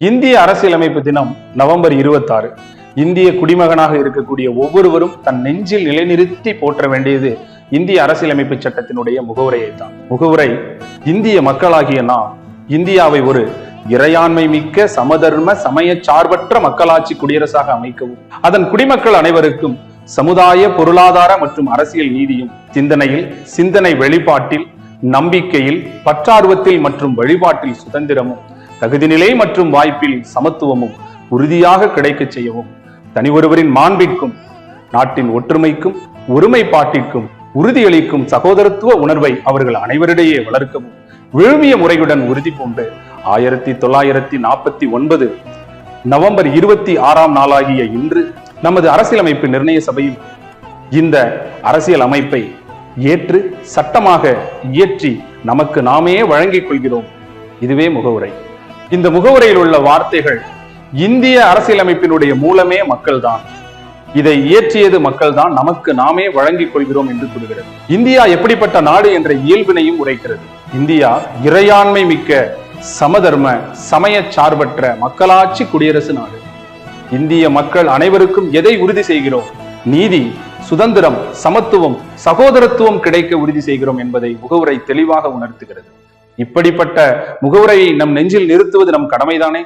இந்திய அரசியலமைப்பு தினம் நவம்பர் 26. இந்திய குடிமகனாக இருக்கக்கூடிய ஒவ்வொருவரும் தன் நெஞ்சில் நிலைநிறுத்தி போற்ற வேண்டியது இந்திய அரசியலமைப்பு சட்டத்தினுடைய முகவுரையை தான். முகவுரை: இந்திய மக்களாகிய நாம் இந்தியாவை ஒரு இறையாண்மை மிக்க சமதர்ம சமய சார்பற்ற மக்களாட்சி குடியரசாக அமைக்கவும், அதன் குடிமக்கள் அனைவருக்கும் சமுதாய, பொருளாதார மற்றும் அரசியல் நீதியும் சிந்தனை வெளிப்பாட்டில், நம்பிக்கையில், பற்றார்வத்தில் மற்றும் வழிபாட்டில் சுதந்திரமும், தகுதிநிலை மற்றும் வாய்ப்பில் சமத்துவமும் உறுதியாக கிடைக்க செய்யவும், தனி ஒருவரின் மாண்பிற்கும் நாட்டின் ஒற்றுமைக்கும் ஒருமைப்பாட்டிற்கும் உறுதியளிக்கும் சகோதரத்துவ உணர்வை அவர்கள் அனைவரிடையே வளர்க்கவும் விழுமிய முறையுடன் உறுதி பூண்டு 1949 நவம்பர் 26 நாளாகிய இன்று நமது அரசியலமைப்பு நிர்ணய சபையில் இந்த அரசியல் அமைப்பை ஏற்று சட்டமாக இயற்றி நமக்கு நாமே வழங்கிக் கொள்கிறோம். இதுவே முகவுரை. இந்த முகவுரையில் உள்ள வார்த்தைகள் இந்திய அரசியலமைப்பினுடைய மூலமே மக்கள்தான், இதை இயற்றியது மக்கள்தான், நமக்கு நாமே வழங்கிக் கொள்கிறோம் என்று கூறுகிறது. இந்தியா எப்படிப்பட்ட நாடு என்ற இயல்பினையும் உரைக்கிறது. இந்தியா இறையாண்மை மிக்க சமதர்ம சமய சார்பற்ற மக்களாட்சி குடியரசு நாடு. இந்திய மக்கள் அனைவருக்கும் எதை உறுதி செய்கிறோம்? நீதி, சுதந்திரம், சமத்துவம், சகோதரத்துவம் கிடைக்க உறுதி செய்கிறோம் என்பதை முகவுரை தெளிவாக உணர்த்துகிறது. இப்படிப்பட்ட முகவுரையை நம் நெஞ்சில் நிறுத்துவது நம் கடமைதானே?